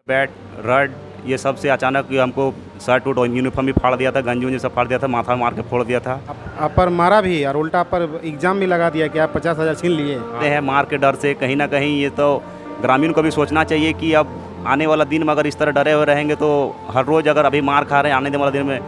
Bat rod ये सब से अचानक हमको शर्ट उट और यूनिफॉर्म भी फाड़ दिया था, गंजी उंजी सब फाड़ दिया था, माथा मार के फोड़ दिया था। आप पर मारा भी और उल्टा पर एग्जाम भी लगा दिया कि आप 50,000 छीन लिए। आते हैं मार के डर से कहीं ना कहीं। ये तो ग्रामीण को भी सोचना चाहिए कि अब आने वाला दिन में अगर इस तरह डरे हुए रहेंगे तो हर रोज़ अगर अभी मार खा रहे हैं, आने वाला दिन में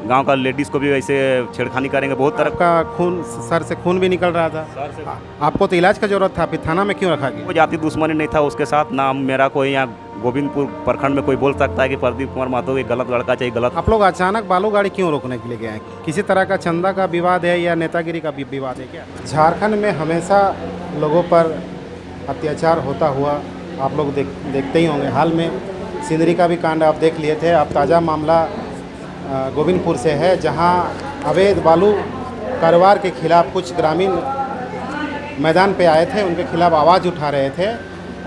गांव का लेडीज़ को भी वैसे छेड़खानी करेंगे। बहुत तरह आपका खून, सर से खून भी निकल रहा था। आपको तो इलाज का जरूरत था, फिर थाना में क्यों रखा गया? कोई जाति दुश्मनी नहीं था उसके साथ ना। मेरा कोई यहाँ गोविंदपुर प्रखंड में कोई बोल सकता है कि प्रदीप कुमार महतो एक गलत लड़का चाहिए, गलत। आप लोग अचानक बालू गाड़ी क्यों रोकने के लिए गए हैं? किसी तरह का चंदा का विवाद है या नेतागिरी का विवाद है क्या? झारखंड में हमेशा लोगों पर अत्याचार होता हुआ आप लोग देखते ही होंगे। हाल में सिंदरी का भी कांड आप देख लिए थे। अब ताज़ा मामला गोविंदपुर से है, जहां अवैध बालू कारोबार के खिलाफ कुछ ग्रामीण मैदान पे आए थे, उनके खिलाफ आवाज़ उठा रहे थे।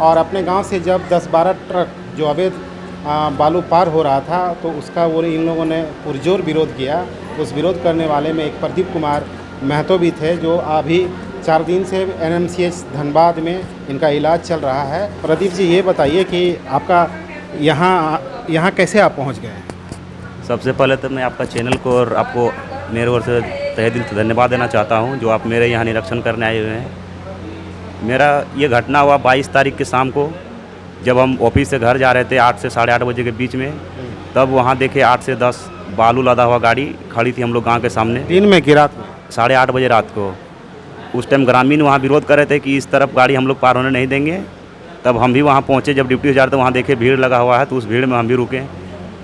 और अपने गांव से जब 10-12 ट्रक जो अवैध बालू पार हो रहा था तो उसका वो इन लोगों ने पुरजोर विरोध किया। उस विरोध करने वाले में एक प्रदीप कुमार महतो भी थे, जो अभी 4 दिन से NMCH धनबाद में इनका इलाज चल रहा है। प्रदीप जी, ये बताइए कि आपका यहाँ कैसे आप पहुँच गए? सबसे पहले तो मैं आपका चैनल को और आपको मेरे ओर से तहे दिल से धन्यवाद देना चाहता हूं, जो आप मेरे यहाँ निरीक्षण करने आए हुए हैं। मेरा ये घटना हुआ 22 तारीख की शाम को, जब हम ऑफिस से घर जा रहे थे 8 से 8:30 बजे के बीच में। तब वहाँ देखे 8 से 10 बालू लदा हुआ गाड़ी खड़ी थी हम लोग गाँव के सामने। दिन में कि रात में? 8:30 बजे रात को। उस टाइम ग्रामीण वहाँ विरोध कर रहे थे कि इस तरफ गाड़ी हम लोग पार होने नहीं देंगे। तब हम भी वहाँ पहुँचे। जब ड्यूटी से जा रहे थे वहाँ देखे भीड़ लगा हुआ है, तो उस भीड़ में हम भी रुके।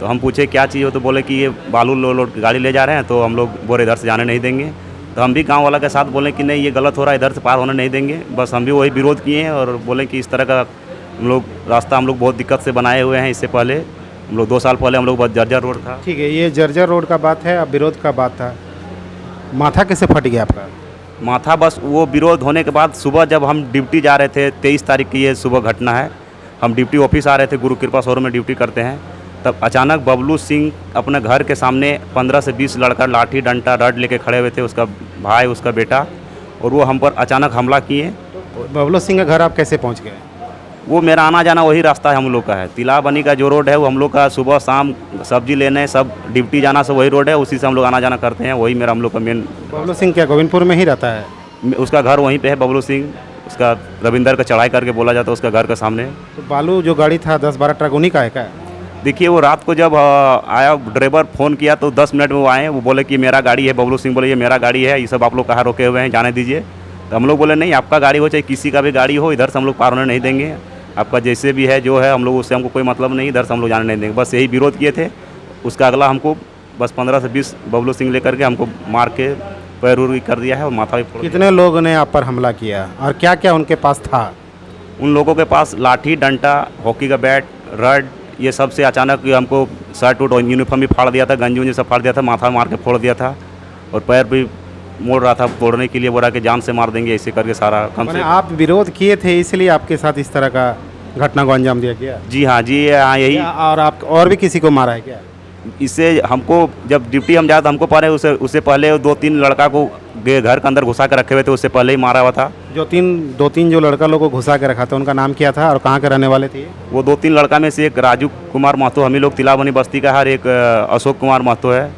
तो हम पूछे क्या चीज़ हो, तो बोले कि ये बालू लोड गाड़ी ले जा रहे हैं, तो हम लोग बोले इधर से जाने नहीं देंगे। तो हम भी गांव वाला के साथ बोले कि नहीं, ये गलत हो रहा है, इधर से पार होने नहीं देंगे। बस हम भी वही विरोध किए हैं और बोले कि इस तरह का हम लोग रास्ता हम लोग बहुत दिक्कत से बनाए हुए हैं। इससे पहले हम लोग 2 साल पहले हम लोग बहुत जर्जर रोड था। ठीक है, ये जर्जर रोड का बात है, अब विरोध का बात था। माथा कैसे फट गया आपका? माथा बस वो विरोध होने के बाद सुबह जब हम ड्यूटी जा रहे थे, 23 तारीख की ये सुबह घटना है। हम ड्यूटी ऑफिस आ रहे थे, गुरु कृपा शोरूम में ड्यूटी करते हैं। तब अचानक बबलू सिंह अपने घर के सामने 15 से 20 लड़का लाठी डंडा रड लेके खड़े हुए थे, उसका भाई उसका बेटा, और वो हम पर अचानक हमला किए। बबलू सिंह का घर आप कैसे पहुंच गए? वो मेरा आना जाना वही रास्ता है हम लोग का है। तिलाबनी का जो रोड है वो हम लोग का सुबह शाम सब्जी लेने सब ड्यूटी जाना से वही रोड है, उसी से हम लोग आना जाना करते हैं। वही मेरा हम लोग का मेन। बबलू सिंह क्या गोविंदपुर में ही रहता है? उसका घर वहीं पे है बबलू सिंह, उसका रविंदर का चढ़ाई करके बोला जाता है, उसका घर के सामने। तो बालू जो गाड़ी था 10-12 ट्रक उन्हीं का है क्या? देखिए, वो रात को जब आया ड्राइवर फ़ोन किया तो 10 मिनट में वो आए। वो बोले कि मेरा गाड़ी है। बबलू सिंह बोले ये मेरा गाड़ी है, ये सब आप लोग कहाँ रोके हुए हैं, जाने दीजिए। तो हम लोग बोले नहीं, आपका गाड़ी हो चाहे किसी का भी गाड़ी हो, इधर से हम लोग पार होने नहीं देंगे। आपका जैसे भी है जो है, हम लोग उससे हमको कोई मतलब नहीं, इधर से हम लोग जाने नहीं देंगे। बस यही विरोध किए थे। उसका अगला हमको बस 15 से 20 बबलू सिंह लेकर के हमको मार के पैर उर कर दिया है और माथा भी फोड़ दिया। कितने लोगों ने आप पर हमला किया और क्या क्या उनके पास था? उन लोगों के पास लाठी डंडा, हॉकी का बैट, रड ये सब से अचानक हमको शर्ट उट और यूनिफॉर्म भी फाड़ दिया था, गंजी उंजी सब फाड़ दिया था, माथा मार के फोड़ दिया था और पैर भी मोड़ रहा था तोड़ने के लिए। बोला कि जान से मार देंगे, ऐसे करके सारा कम से। आप विरोध किए थे इसलिए आपके साथ इस तरह का घटना को अंजाम दिया गया? जी हाँ यही। और आप और भी किसी को मारा है क्या? इससे हमको जब ड्यूटी हम जाए तो हमको पहले उससे पहले 2-3 लड़का को घर के अंदर घुसा के रखे हुए थे, उससे पहले ही मारा हुआ था। जो 2-3 जो लड़का लोग को घुसा के रखा था, उनका नाम क्या था और कहाँ के रहने वाले थे? वो 2-3 लड़का में से एक राजू कुमार महतो, हम ही लोग तिलाबनी बस्ती का है, और एक अशोक कुमार महतो है।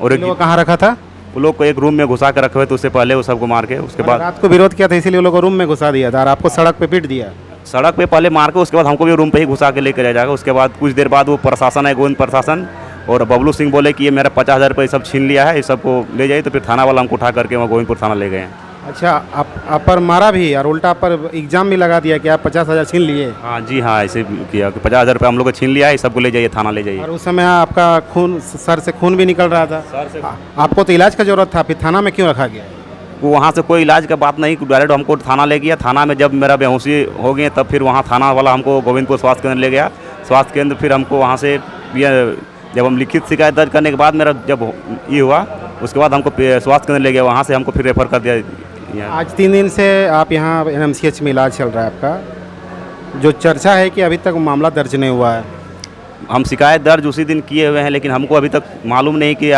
और एक कहाँ रखा था? वो लोग को एक रूम में घुसा के रखे हुए थे, उससे पहले वो सबको मार के उसके बाद रात को विरोध किया था इसलिए वो लोग को रूम में घुसा दिया था और आपको सड़क पे पीट दिया? सड़क पे पहले मार के उसके बाद हमको भी रूम पे ही घुसा के लेकर जाएगा। उसके बाद कुछ देर बाद वो प्रशासन है, गोविंद प्रशासन, और बबलू सिंह बोले कि ये मेरा 50,000 रुपये सब छीन लिया है, ये सबको ले जाइए। तो फिर थाना वाला हमको उठा करके वहाँ गोविंदपुर थाना ले गए। अच्छा, आप पर मारा भी और उल्टा पर एग्जाम भी लगा दिया कि आप 50,000 छीन लिए? हाँ जी हाँ, ऐसे किया कि 50,000 रुपये हम लोग को छीन लिया है, सबको ले जाइए थाना ले जाइए। और उस समय आपका खून, सर से खून भी निकल रहा था। सर से आपको तो इलाज का जरूरत था, फिर थाना में क्यों रखा गया? वो वहाँ से कोई इलाज का बात नहीं, डायरेक्ट हमको थाना ले गया। थाना में जब मेरा बेहोशी हो गए तब फिर वहाँ थाना वाला हमको गोविंदपुर स्वास्थ्य केंद्र ले गया। स्वास्थ्य केंद्र फिर हमको वहाँ से जब हम लिखित शिकायत दर्ज करने के बाद मेरा जब ये हुआ, उसके बाद हमको स्वास्थ्य केंद्र ले गया, वहाँ से हमको फिर रेफर कर दिया। आज 3 दिन से आप यहाँ NMCH में इलाज चल रहा है आपका। जो चर्चा है कि अभी तक मामला दर्ज नहीं हुआ है। हम शिकायत दर्ज उसी दिन किए हुए हैं, लेकिन हमको अभी तक मालूम नहीं कि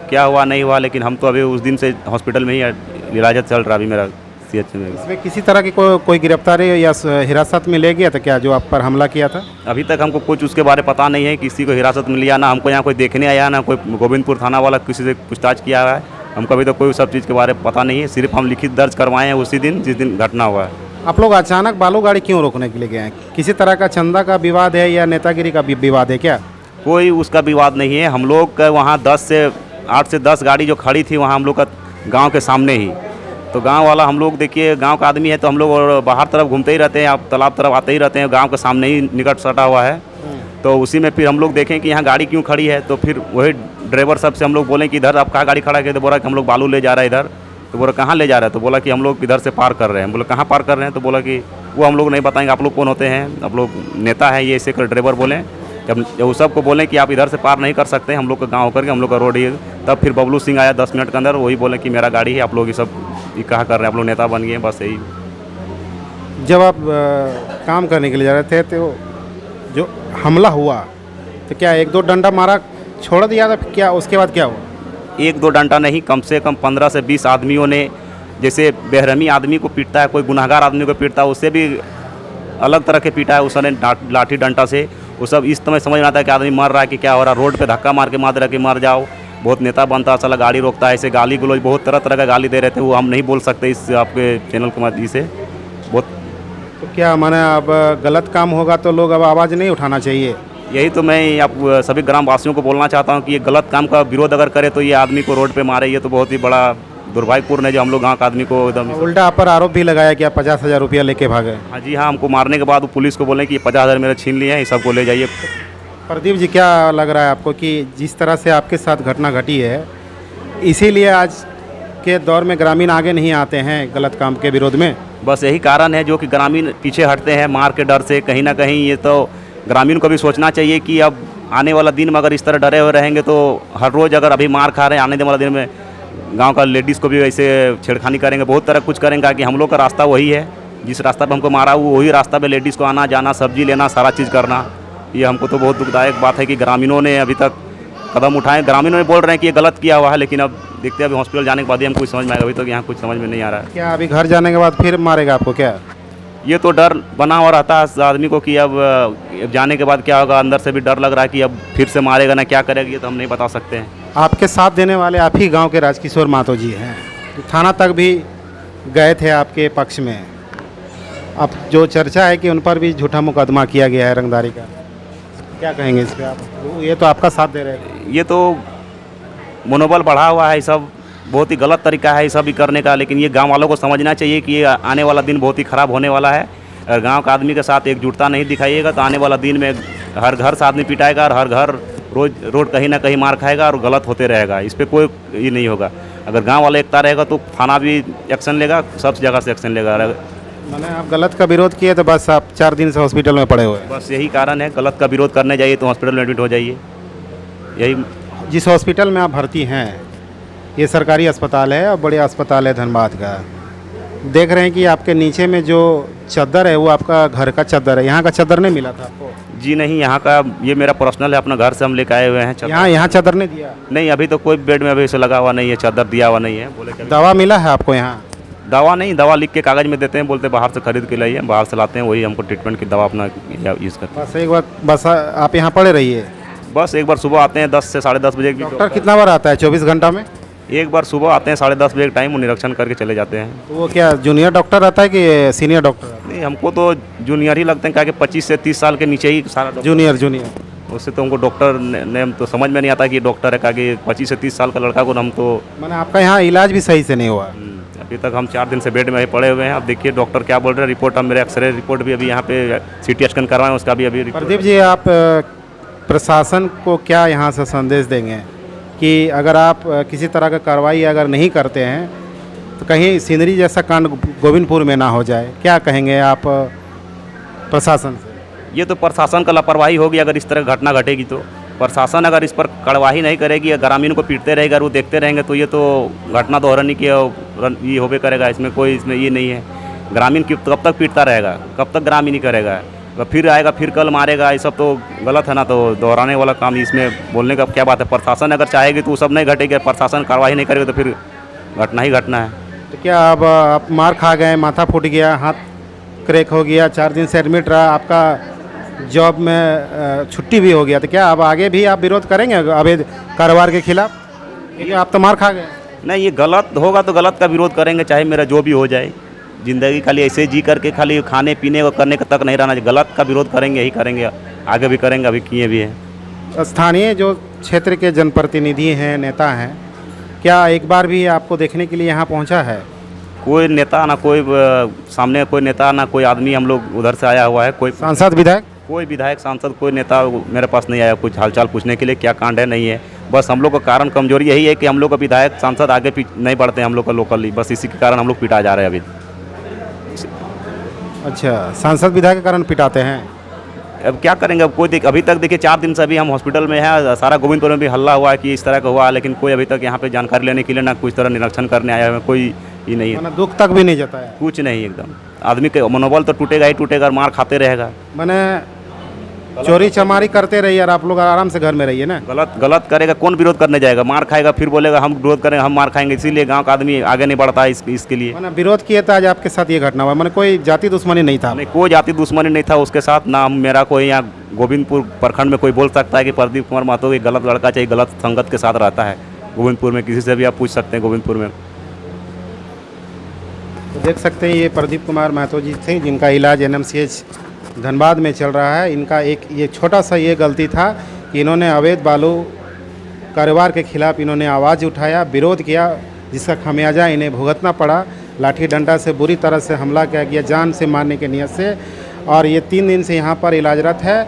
क्या हुआ नहीं हुआ। लेकिन हम तो अभी उस दिन से हॉस्पिटल में ही इलाज चल रहा अभी मेरा। शख्सियत से। इसमें किसी तरह की कोई गिरफ्तारी या हिरासत में ले गया था क्या, जो आप पर हमला किया था? अभी तक हमको कुछ उसके बारे में पता नहीं है, किसी को हिरासत में लिया, ना हमको यहाँ कोई देखने आया, ना कोई गोविंदपुर थाना वाला किसी से पूछताछ किया हुआ है। हमको अभी तक कोई सब चीज़ के बारे में पता नहीं है, सिर्फ हम लिखित दर्ज करवाए हैं उसी दिन जिस दिन घटना हुआ है। आप लोग अचानक बालू गाड़ी क्यों रोकने के लिए गए हैं? किसी तरह का चंदा का विवाद है या नेतागिरी का विवाद है क्या? कोई उसका विवाद नहीं है। हम लोग का वहाँ 8 से 10 गाड़ी जो खड़ी थी वहाँ हम लोग का गांव के सामने ही, तो गांव वाला हम लोग देखिए गांव का आदमी है तो हम लोग और बाहर तरफ घूमते ही रहते हैं, आप तालाब तरफ आते ही रहते हैं, गांव के सामने ही निकट सटा हुआ है। तो उसी में फिर हम लोग देखें कि यहाँ गाड़ी क्यों खड़ी है, तो फिर वही ड्राइवर साहब से हम लोग बोले कि इधर आप कहाँ गाड़ी खड़ा किया, तो बोला कि हम लोग बालू ले जा रहे हैं इधर। तो बोला कहाँ ले जा रहे हैं, तो बोला कि हम लोग इधर से पार कर रहे हैं। बोला कहाँ पार कर रहे हैं, तो बोला कि वो हम लोग नहीं बताएंगे, आप लोग कौन होते हैं, आप लोग नेता हैं ये, ऐसे कर ड्राइवर बोले। जब वो सबको बोले कि आप इधर से पार नहीं कर सकते, हम लोग का गाँव होकर के हम लोग का रोड ही। तब फिर बबलू सिंह आया 10 मिनट के अंदर, वही बोले कि मेरा गाड़ी है, आप लोग ये सब ये कहा कर रहे हैं, आप लोग नेता बन गए, बस यही। जब आप काम करने के लिए जा रहे थे तो जो हमला हुआ तो क्या 1-2 डंडा मारा छोड़ दिया था, क्या उसके बाद क्या हुआ? 1-2 डंडा नहीं, कम से कम 15 से 20 आदमियों ने, जैसे बेरहमी आदमी को पीटता है, कोई गुनहगार आदमी को पीटता है, उससे भी अलग तरह के पीटा है उसने लाठी डंडा से। वो सब इस समय समझ में आता है कि आदमी मर रहा है कि क्या हो रहा है, रोड पे धक्का मार के मार रहा है कि मर जाओ। बहुत नेता बनता है, साला गाड़ी रोकता है, ऐसे गाली गलौज बहुत तरह तरह का गाली दे रहे थे, वो हम नहीं बोल सकते इस आपके चैनल के माध्यम से। बहुत तो क्या माने अब गलत काम होगा तो लोग अब आवाज़ नहीं उठाना चाहिए? यही तो मैं आप सभी ग्रामवासियों को बोलना चाहता हूँ कि ये गलत काम का विरोध अगर करे तो ये आदमी को रोड पे मारे, ये तो बहुत ही बड़ा दुर्भाग्यपूर्ण है जो हम लोग गाँव का आदमी को एकदम। उल्टा आप पर आरोप भी लगाया कि आप 50,000 रुपया लेके भागे। हाँ जी हाँ, हमको मारने के बाद वो पुलिस को बोले कि 50,000 मेरे छीन लिए हैं, ये सबको ले जाइए। प्रदीप जी, क्या लग रहा है आपको कि जिस तरह से आपके साथ घटना घटी है, इसीलिए आज के दौर में ग्रामीण आगे नहीं आते हैं गलत काम के विरोध में? बस यही कारण है जो कि ग्रामीण पीछे हटते हैं मार के डर से कहीं ना कहीं। ये तो ग्रामीण को भी सोचना चाहिए कि अब आने वाला दिन में अगर इस तरह डरे हुए रहेंगे तो हर रोज़ अगर अभी मार खा रहे हैं, आने वाला दिन में गांव का लेडीज़ को भी वैसे छेड़खानी करेंगे, बहुत तरह कुछ करेंगे कि हम लोग का रास्ता वही है, जिस रास्ता पर हमको मारा हुआ वही रास्ता पे लेडीज़ को आना जाना, सब्जी लेना, सारा चीज़ करना। ये हमको तो बहुत दुखदायक बात है कि ग्रामीणों ने अभी तक कदम उठाए। ग्रामीणों ने बोल रहे हैं कि ये गलत किया हुआ है, लेकिन अब देखते हैं अभी हॉस्पिटल जाने के बाद ही हम कुछ समझ में आएगा, अभी तक यहाँ कुछ समझ में नहीं आ रहा है। क्या अभी घर जाने के बाद फिर मारेगा आपको क्या? ये तो डर बना हुआ रहता है आदमी को कि अब जाने के बाद क्या होगा, अंदर से भी डर लग रहा है कि अब फिर से मारेगा ना क्या करेगा, ये तो हम नहीं बता सकते हैं। आपके साथ देने वाले आप ही गांव के राजकिशोर महतो जी हैं, थाना तक भी गए थे आपके पक्ष में। अब जो चर्चा है कि उन पर भी झूठा मुकदमा किया गया है रंगदारी का, क्या कहेंगे इस पर आप? ये तो आपका साथ दे रहे हैं। ये तो मनोबल बढ़ा हुआ है, ये सब बहुत ही गलत तरीका है ये सब भी करने का, लेकिन ये गांव वालों को समझना चाहिए कि ये आने वाला दिन बहुत ही ख़राब होने वाला है। अगर गांव का आदमी के साथ एकजुटता नहीं दिखाइएगा तो आने वाला दिन में हर घर से आदमी पिटाएगा और हर घर रोड कहीं ना कहीं मार खाएगा और गलत होते रहेगा। इस पर कोई ये नहीं होगा। अगर गांव वाला एकता रहेगा तो थाना भी एक्शन लेगा, सब जगह से एक्शन लेगा। मैंने आप गलत का विरोध किए तो बस आप 4 दिन से हॉस्पिटल में पड़े हुए हैं। बस यही कारण है, गलत का विरोध करने जाइए तो हॉस्पिटल में एडमिट हो जाइए। यही जिस हॉस्पिटल में आप भर्ती हैं ये सरकारी अस्पताल है और बड़े अस्पताल है धनबाद का। देख रहे हैं कि आपके नीचे में जो चादर है वो आपका घर का चादर है, यहाँ का चादर नहीं मिला था आपको? जी नहीं, यहाँ का ये मेरा पर्सनल है, अपना घर से हम लेकर आए हुए हैं चादर। यहाँ चादर नहीं दिया? नहीं, अभी तो कोई बेड में अभी से लगा हुआ नहीं है, चादर दिया हुआ नहीं है। बोले कि दवा मिला है आपको यहाँ? दवा नहीं, दवा लिख के कागज़ में देते हैं, बोलते बाहर से खरीद के लाइए, बाहर से लाते हैं, वही हमको ट्रीटमेंट की दवा अपना यूज़ करते हैं। बस एक बार बस आप यहाँ पड़े रहिए। बस एक बार सुबह आते हैं 10 से 10:30 बजे। डॉक्टर कितना बार आता है 24 घंटा में? एक बार सुबह आते हैं 10:30 बजे के टाइम, वो निरीक्षण करके चले जाते हैं। तो वो क्या जूनियर डॉक्टर रहता है कि सीनियर डॉक्टर? नहीं, हमको तो जूनियर ही लगते हैं, क्या कि 25 से 30 साल के नीचे ही सारा जूनियर उससे तो हमको डॉक्टर नेम तो समझ में नहीं आता कि डॉक्टर है, क्या कि 25 से 30 साल का लड़का को हम तो। मैंने आपका यहाँ इलाज भी सही से नहीं हुआ? अभी तक हम 4 दिन से बेड में ही पड़े हुए हैं। अब देखिए डॉक्टर क्या बोल रहे हैं। रिपोर्ट हम मेरे एक्सरे रिपोर्ट भी अभी यहाँ पे CT स्कैन करवाएं, उसका भी अभी रिपोर्ट। प्रदीप जी, आप प्रशासन को क्या यहाँ से संदेश देंगे कि अगर आप किसी तरह का कार्रवाई अगर नहीं करते हैं तो कहीं सीनरी जैसा कांड गोविंदपुर में ना हो जाए? क्या कहेंगे आप प्रशासन से? ये तो प्रशासन का लापरवाही होगी अगर इस तरह घटना घटेगी तो। प्रशासन अगर इस पर कार्रवाई नहीं करेगी, ग्रामीण को पीटते रहेगा और वो देखते रहेंगे तो ये तो घटना दोहराने की ये होबे करेगा। इसमें कोई इसमें ये नहीं है। ग्रामीण कब तक पीटता रहेगा, कब तक ग्रामीण ही करेगा? तो फिर आएगा, फिर कल मारेगा, ये सब तो गलत है ना। तो दोहराने वाला काम इसमें बोलने का क्या बात है। प्रशासन अगर चाहेगी तो वो सब नहीं घटेगा, प्रशासन कार्रवाई नहीं करेगा तो फिर घटना ही घटना है। तो क्या अब आप मार खा गए, माथा फूट गया, हाथ क्रैक हो गया, 4 दिन से एडमिट रहा, आपका जॉब में छुट्टी भी हो गया, तो क्या अब आगे भी आप विरोध करेंगे अवैध कारोबार के खिलाफ? क्योंकि आप तो मार खा गए। नहीं, ये गलत होगा तो गलत का विरोध करेंगे, चाहे मेरा जो भी हो जाए। ज़िंदगी खाली ऐसे जी करके खाली खाने पीने को करने तक नहीं रहना चाहिए। गलत का विरोध करेंगे, यही करेंगे, आगे भी करेंगे, अभी किए भी हैं। स्थानीय जो क्षेत्र के जनप्रतिनिधि हैं, नेता हैं, क्या एक बार भी आपको देखने के लिए यहाँ पहुँचा है? कोई नेता ना कोई सामने कोई नेता ना कोई आदमी हम लोग उधर से आया हुआ है, सांसद विधायक? कोई विधायक सांसद कोई नेता मेरे पास नहीं आया कुछ हालचाल पूछने के लिए, क्या कांड है नहीं है। बस हम लोग का कारण कमजोरी यही है कि हम लोग का विधायक सांसद आगे नहीं बढ़ते हैं हम लोग का लोकली, बस इसी के कारण हम लोग पिटा जा रहे हैं अभी। अच्छा, सांसद विधायक के कारण पिटाते हैं। अब क्या करेंगे, अब कोई अभी तक देखिए 4 दिन से अभी हम हॉस्पिटल में हैं, सारा गोविंदपुर में भी हल्ला हुआ है कि इस तरह का हुआ, लेकिन कोई अभी तक यहाँ पे जानकारी लेने के लिए ना कुछ तरह निरीक्षण करने आया है, कोई ही नहीं है, मैंने दुख तक भी नहीं जताया। कुछ नहीं। एकदम आदमी के मनोबल तो टूटेगा ही टूटेगा, मार खाते रहेगा। मैंने चोरी चमारी करते रहिए और आप लोग आराम से घर में रहिए ना। गलत करेगा, कौन विरोध करने जाएगा? मार खाएगा फिर बोलेगा हम विरोध करेंगे, हम मार खाएंगे, इसीलिए गांव का आदमी आगे नहीं बढ़ता है इसके लिए। मैंने विरोध किया था, आज आपके साथ ये घटना हुआ। मैंने कोई जाति दुश्मनी नहीं था। नहीं, कोई जाति दुश्मनी नहीं था उसके साथ ना। मेरा कोई यहाँ गोविंदपुर प्रखंड में कोई बोल सकता है कि प्रदीप कुमार महतो एक गलत लड़का चाहिए, गलत संगत के साथ रहता है गोविंदपुर में, किसी से भी आप पूछ सकते हैं गोविंदपुर में। तो देख सकते हैं ये प्रदीप कुमार महतो जी थे, जिनका इलाज NMCH धनबाद में चल रहा है। इनका एक ये छोटा सा ये गलती था कि इन्होंने अवैध बालू कारोबार के खिलाफ इन्होंने आवाज़ उठाया, विरोध किया, जिसका खमियाजा इन्हें भुगतना पड़ा। लाठी डंडा से बुरी तरह से हमला किया गया, जान से मारने की नीयत से, और ये 3 दिन से यहाँ पर इलाजरत है।